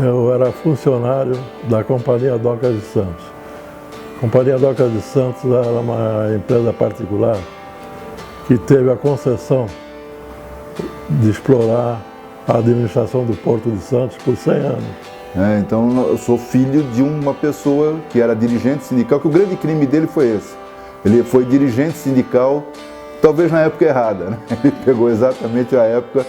Eu era funcionário da Companhia Docas de Santos. A Companhia Docas de Santos era uma empresa particular que teve a concessão de explorar a administração do Porto de Santos por 100 anos. Então eu sou filho de uma pessoa que era dirigente sindical, que o grande crime dele foi esse. Ele foi dirigente sindical, talvez na época errada, né? Ele pegou exatamente a época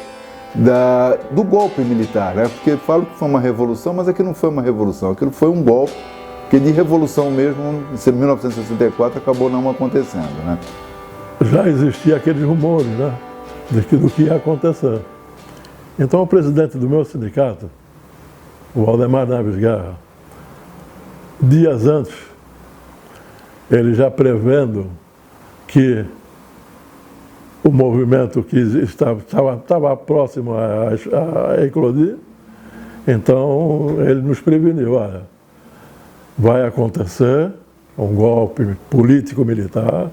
do golpe militar, né? Porque falo que foi uma revolução, mas aquilo não foi uma revolução, aquilo foi um golpe, que de revolução mesmo, em 1964, acabou não acontecendo, né? Já existia aqueles rumores, né, do que ia acontecer. Então o presidente do meu sindicato, o Valdemar Neves Guerra, dias antes, ele já prevendo que o movimento que estava próximo a eclodir, então ele nos preveniu, olha, vai acontecer um golpe político-militar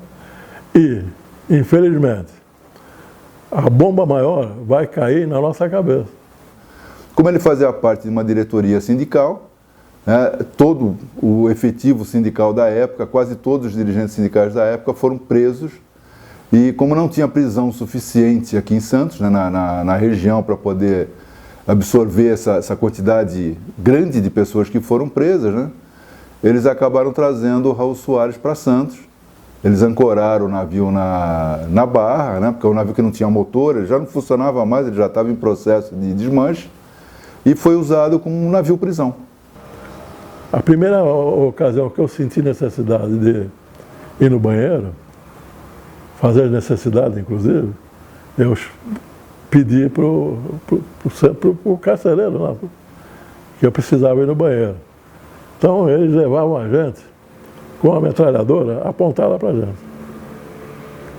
e, infelizmente, a bomba maior vai cair na nossa cabeça. Como ele fazia parte de uma diretoria sindical, né, todo o efetivo sindical da época, quase todos os dirigentes sindicais da época foram presos, e como não tinha prisão suficiente aqui em Santos, né, na região, para poder absorver essa quantidade grande de pessoas que foram presas, né, eles acabaram trazendo o Raul Soares para Santos. Eles ancoraram o navio na Barra, né, porque é um navio que não tinha motor, ele já não funcionava mais, ele já estava em processo de desmanche, e foi usado como um navio-prisão. A primeira ocasião que eu senti necessidade de ir no banheiro, fazer as necessidades, inclusive, eu pedi para o carcereiro lá, que eu precisava ir no banheiro. Então, eles levavam a gente com a metralhadora apontada para a gente.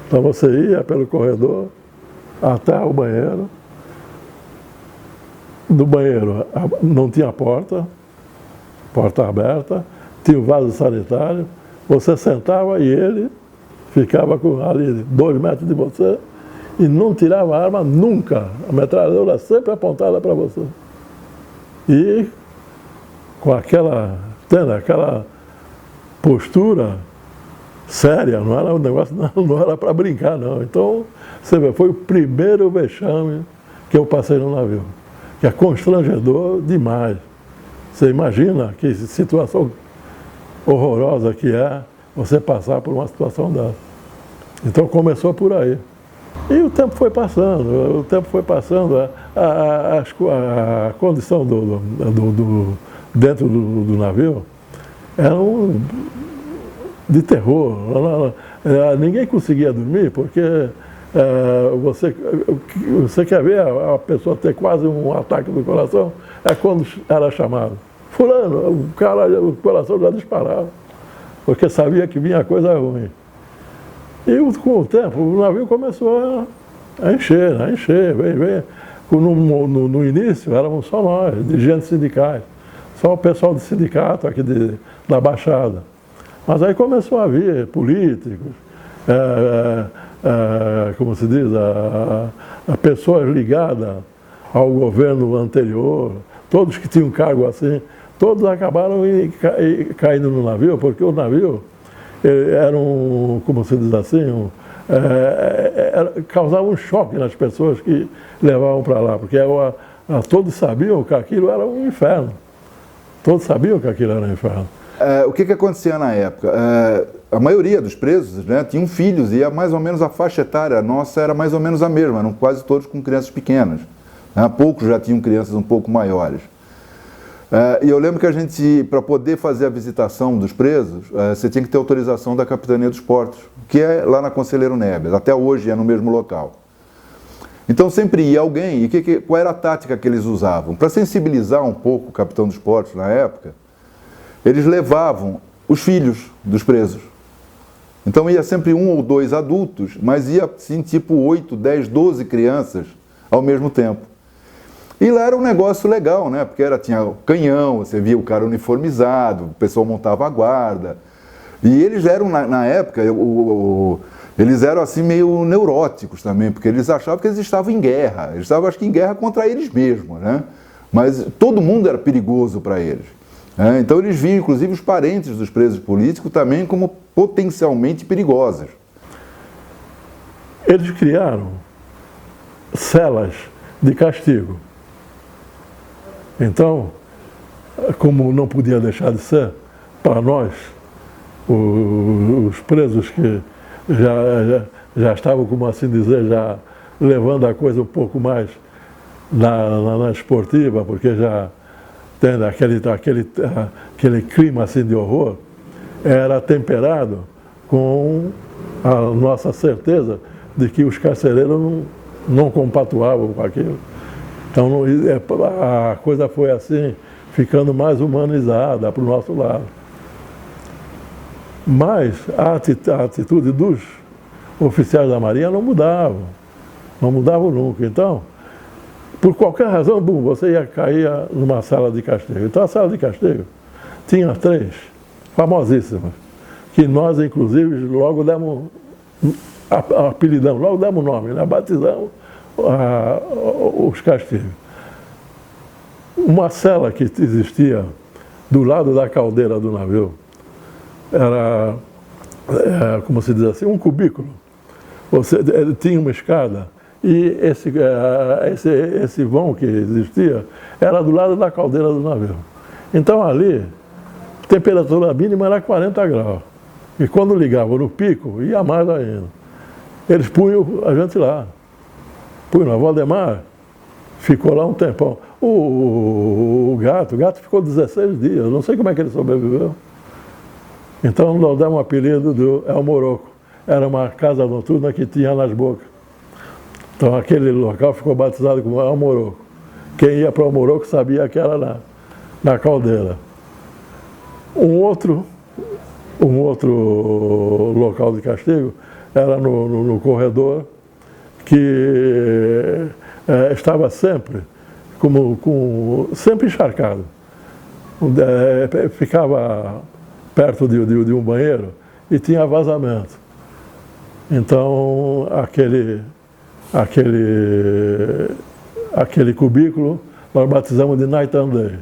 Então, você ia pelo corredor até o banheiro. No banheiro não tinha porta aberta, tinha o vaso sanitário, você sentava e ele ficava ali 2 metros de você e não tirava a arma nunca. A metralhadora sempre apontada para você. E com aquela postura séria, não era um negócio, não era para brincar, não. Então, você vê, foi o primeiro vexame que eu passei no navio, que é constrangedor demais. Você imagina que situação horrorosa que é você passar por uma situação dessa. Então começou por aí. E o tempo foi passando, a condição dentro do navio era de terror. Ninguém conseguia dormir porque você quer ver a pessoa ter quase um ataque do coração, é quando era chamado. Fulano, o coração já disparava, porque sabia que vinha coisa ruim. E com o tempo, o navio começou a encher. No início éramos só nós, dirigentes sindicais, só o pessoal do sindicato aqui da Baixada. Mas aí começou a vir políticos, como se diz, a pessoas ligadas ao governo anterior, todos que tinham cargo assim, todos acabaram caindo no navio, porque o navio era como se diz assim, causava um choque nas pessoas que levavam para lá, porque todos sabiam que aquilo era um inferno. Todos sabiam que aquilo era um inferno. O que acontecia na época? A maioria dos presos, né, tinham filhos e mais ou menos a faixa etária nossa era mais ou menos a mesma, eram quase todos com crianças pequenas. Né, poucos já tinham crianças um pouco maiores. E eu lembro que a gente, para poder fazer a visitação dos presos, você tinha que ter autorização da Capitania dos Portos, que é lá na Conselheiro Neves, até hoje é no mesmo local. Então sempre ia alguém, e qual era a tática que eles usavam? Para sensibilizar um pouco o capitão dos portos na época, eles levavam os filhos dos presos. Então ia sempre 1 ou 2 adultos, mas ia assim tipo 8, 10, 12 crianças ao mesmo tempo. E lá era um negócio legal, né? Porque tinha canhão, você via o cara uniformizado, o pessoal montava a guarda. E eles eram, na época, eles eram assim meio neuróticos também, porque eles achavam que eles estavam em guerra. Eles estavam, acho que, em guerra contra eles mesmos, né? mas todo mundo era perigoso para eles. Então eles viam, inclusive, os parentes dos presos políticos também como potencialmente perigosos. Eles criaram celas de castigo. Então, como não podia deixar de ser, para nós, os presos que já estavam, como assim dizer, já levando a coisa um pouco mais na esportiva, porque já tem aquele clima assim de horror, era temperado com a nossa certeza de que os carcereiros não compatuavam com aquilo. Então a coisa foi assim, ficando mais humanizada para o nosso lado. Mas a atitude dos oficiais da Marinha não mudavam nunca. Então, por qualquer razão, você ia cair numa sala de castigo. Então a sala de castigo tinha 3 famosíssimas, que nós, inclusive, logo demos apelidamos, logo demos nome, né? Batizamos os castigos. Uma cela que existia do lado da caldeira do navio era, como se diz assim, um cubículo. Ele tinha uma escada e esse vão que existia era do lado da caldeira do navio. Então ali, a temperatura mínima era 40 graus. E quando ligava no pico, ia mais ainda. Eles punham a gente lá. Punham a Valdemar, ficou lá um tempão. O gato ficou 16 dias, eu não sei como é que ele sobreviveu. Então nós demos um apelido do El Moroco. Era uma casa noturna que tinha nas bocas. Então aquele local ficou batizado como El Moroco. Quem ia para o Moroco sabia que era na caldeira. Um outro local de castigo era no corredor, que estava sempre sempre encharcado. Ficava perto de um banheiro e tinha vazamento. Então aquele cubículo nós batizamos de Night and Day,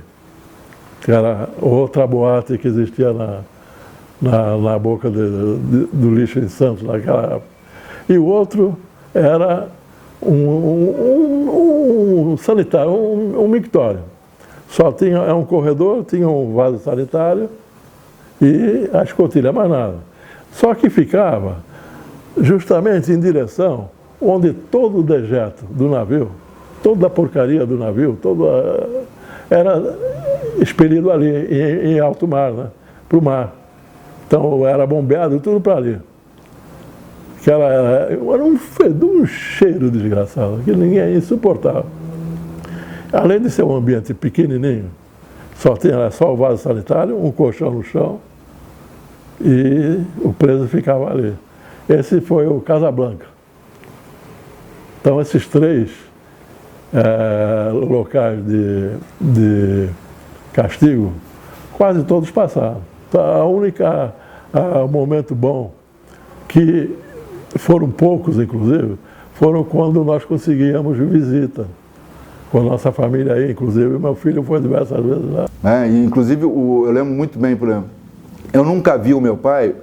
que era outra boate que existia na boca do lixo em Santos naquela época. E o outro era um sanitário, um mictório. Só tinha um corredor, tinha um vaso sanitário e a escotilha, mais nada. Só que ficava justamente em direção onde todo o dejeto do navio, toda a porcaria do navio, era expelido ali, em alto mar, né, para o mar. Então era bombeado tudo para ali. Era um cheiro desgraçado, que ninguém insuportável. Além de ser um ambiente pequenininho, tinha só o vaso sanitário, um colchão no chão e o preso ficava ali. Esse foi o Casablanca. Então esses 3 locais de castigo, quase todos passaram. O momento bom, que foram poucos inclusive, foram quando nós conseguíamos visita com a nossa família aí, inclusive meu filho foi diversas vezes lá. E inclusive eu lembro muito bem, por exemplo, eu nunca vi o meu pai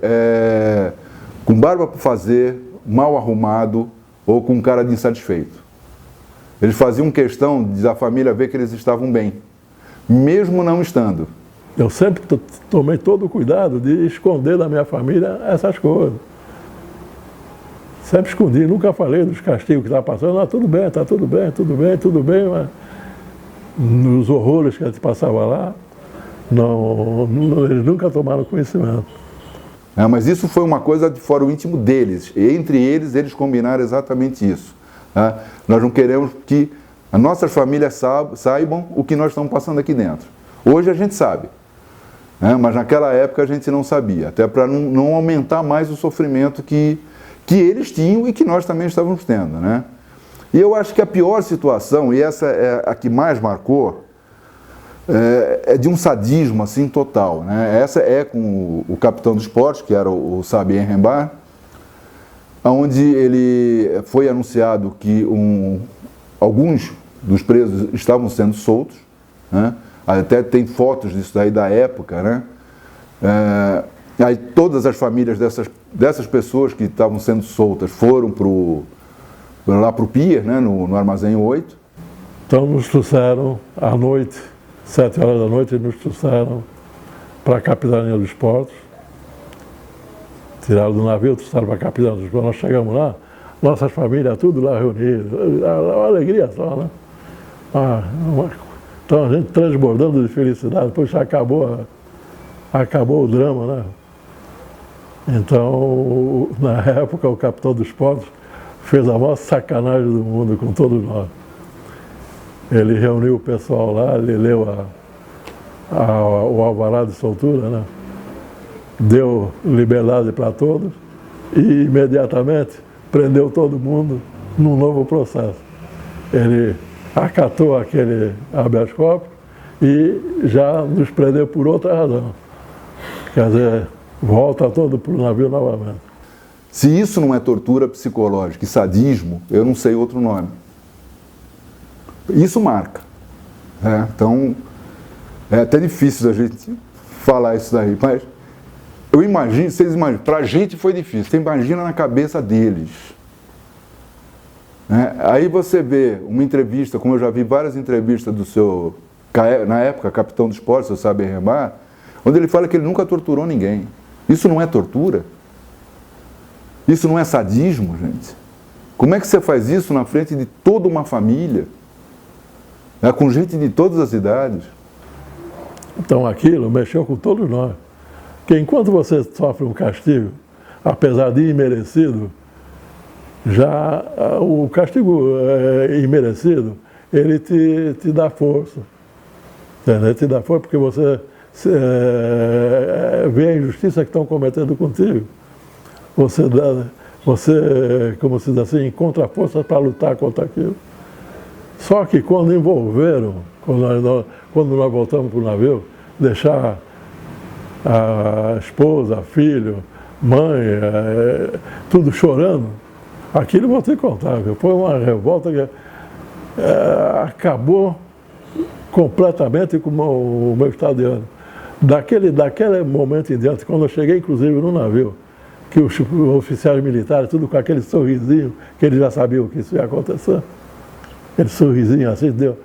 com barba para fazer, mal arrumado ou com cara de insatisfeito. Eles faziam questão da família ver que eles estavam bem, mesmo não estando. Eu sempre tomei todo o cuidado de esconder da minha família essas coisas. Sempre escondi, nunca falei dos castigos que estava passando. Não, tudo bem, está tudo bem, tudo bem, mas nos horrores que a gente passava lá, eles nunca tomaram conhecimento. Mas isso foi uma coisa de fora o íntimo deles. E entre eles combinaram exatamente isso. Nós não queremos que as nossas famílias saibam o que nós estamos passando aqui dentro. Hoje a gente sabe, mas naquela época a gente não sabia, até para não aumentar mais o sofrimento que eles tinham e que nós também estávamos tendo, né? E eu acho que a pior situação, e essa é a que mais marcou, é de um sadismo assim total, né? Essa é com o capitão do esporte, que era o Sabi Enrembar, onde ele foi anunciado que alguns dos presos estavam sendo soltos, né? Até tem fotos disso daí da época, né? Aí todas as famílias dessas pessoas que estavam sendo soltas foram lá para o pier, né? No Armazém 8. Então nos trouxeram à noite, 7 horas da noite, nos trouxeram para a Capitania dos Portos. Tiraram do navio, trouxeram para a Capitania dos Portos. Nós chegamos lá, nossas famílias, tudo lá reunidas, uma alegria só, né? Então a gente transbordando de felicidade, depois já acabou o drama, né? Então, na época, o capitão dos portos fez a maior sacanagem do mundo com todos nós. Ele reuniu o pessoal lá, ele leu o alvará de soltura, né? Deu liberdade para todos e imediatamente prendeu todo mundo num novo processo. Ele acatou aquele habeas corpus e já nos prendeu por outra razão. Quer dizer, volta todo para o navio novamente. Se isso não é tortura psicológica e sadismo, eu não sei outro nome. Isso marca. Então, é até difícil a gente falar isso daí, mas eu imagino, vocês imaginam, para a gente foi difícil, você imagina na cabeça deles. Aí você vê uma entrevista, como eu já vi várias entrevistas do seu, na época, capitão dos portos, seu Saber Remar, onde ele fala que ele nunca torturou ninguém. Isso não é tortura? Isso não é sadismo, gente? Como é que você faz isso na frente de toda uma família? Com gente de todas as idades? Então aquilo mexeu com todos nós. Porque enquanto você sofre um castigo, apesar de imerecido, já o castigo imerecido, ele te dá força. Ele te dá força porque você vê a injustiça que estão cometendo contigo. Você, como se diz assim, encontra força para lutar contra aquilo. Só que quando envolveram, quando nós voltamos para o navio, deixar a esposa, filho, mãe, tudo chorando, aquilo eu vou te contar, viu? Foi uma revolta que acabou completamente com o meu estado de ânimo. Daquele momento em diante, quando eu cheguei inclusive no navio, que os oficiais militares, tudo com aquele sorrisinho, que eles já sabiam que isso ia acontecer, aquele sorrisinho assim, deu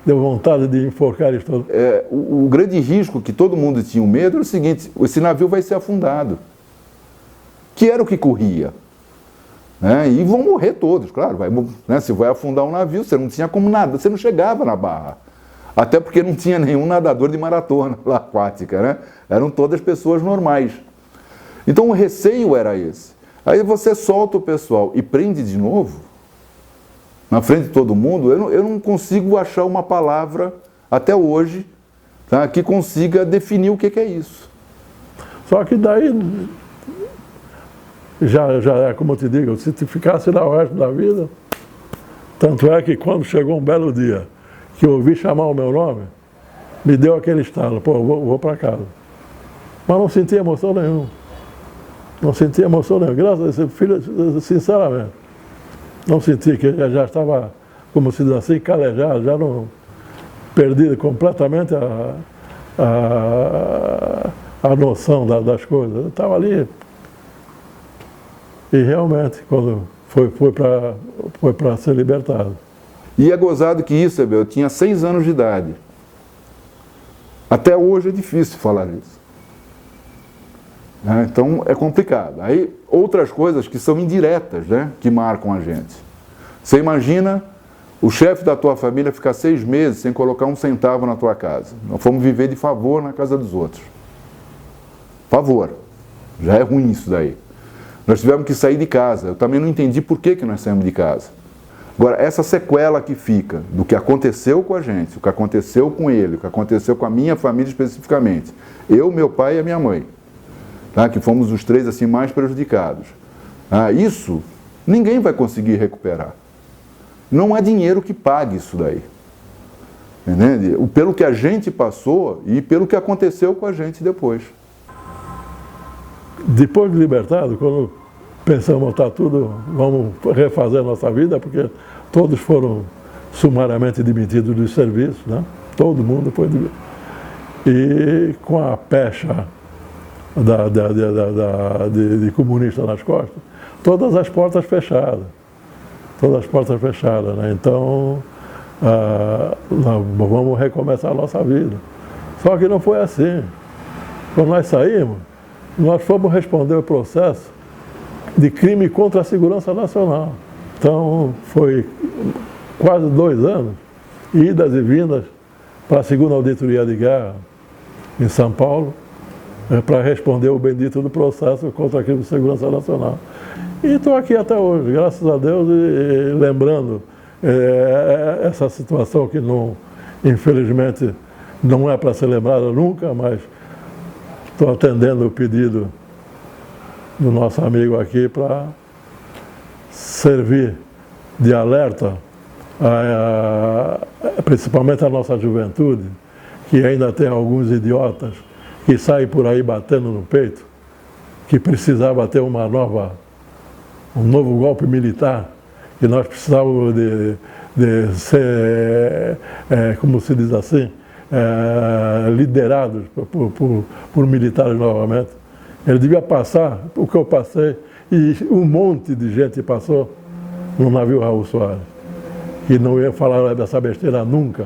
vontade de enforcar eles todos. O grande risco que todo mundo tinha medo era o seguinte: esse navio vai ser afundado, que era o que corria. E vão morrer todos, claro. Se vai afundar um navio, você não tinha como nada, você não chegava na barra. Até porque não tinha nenhum nadador de maratona lá aquática, né? Eram todas pessoas normais. Então o receio era esse. Aí você solta o pessoal e prende de novo, na frente de todo mundo. Eu não consigo achar uma palavra, até hoje, tá, que consiga definir o que é isso. Só que daí, já é como eu te digo, se te ficasse lá o resto da vida, tanto é que quando chegou um belo dia, que eu ouvi chamar o meu nome, me deu aquele estalo, pô, vou para casa. Mas não senti emoção nenhuma. Não senti emoção nenhuma. Graças a Deus, filho, sinceramente, não senti, que já estava, como se diz assim, calejado, já não perdi completamente a noção das coisas. Eu estava ali. E realmente, quando foi para ser libertado. E é gozado que isso, eu tinha 6 anos de idade. Até hoje é difícil falar isso. Então é complicado. Aí outras coisas que são indiretas, né, que marcam a gente. Você imagina o chefe da tua família ficar 6 meses sem colocar um centavo na tua casa. Nós fomos viver de favor na casa dos outros. Favor. Já é ruim isso daí. Nós tivemos que sair de casa. Eu também não entendi por que nós saímos de casa. Agora, essa sequela que fica do que aconteceu com a gente, o que aconteceu com ele, o que aconteceu com a minha família especificamente, eu, meu pai e a minha mãe, tá? Que fomos os 3 assim, mais prejudicados. Isso ninguém vai conseguir recuperar. Não há dinheiro que pague isso daí. Entende? Pelo que a gente passou e pelo que aconteceu com a gente depois. Depois de libertado, quando pensamos, tá tudo, vamos refazer a nossa vida, porque todos foram sumariamente demitidos do serviço, né? todo mundo foi de... E com a pecha de comunista nas costas, todas as portas fechadas. Todas as portas fechadas, né? Então, nós vamos recomeçar a nossa vida. Só que não foi assim. Quando nós saímos, nós fomos responder o processo de crime contra a segurança nacional. Então, foi quase 2 anos, idas e vindas para a segunda auditoria de guerra em São Paulo, para responder o bendito do processo contra crime de segurança nacional. E estou aqui até hoje, graças a Deus, e lembrando essa situação que, não, infelizmente, não é para ser lembrada nunca, mas estou atendendo o pedido do nosso amigo aqui para servir de alerta, principalmente a nossa juventude, que ainda tem alguns idiotas que saem por aí batendo no peito, que precisava ter um novo golpe militar, que nós precisávamos de ser, como se diz assim, liderados por militares novamente. Ele devia passar o que eu passei, e um monte de gente passou no navio Raul Soares, que não ia falar dessa besteira nunca.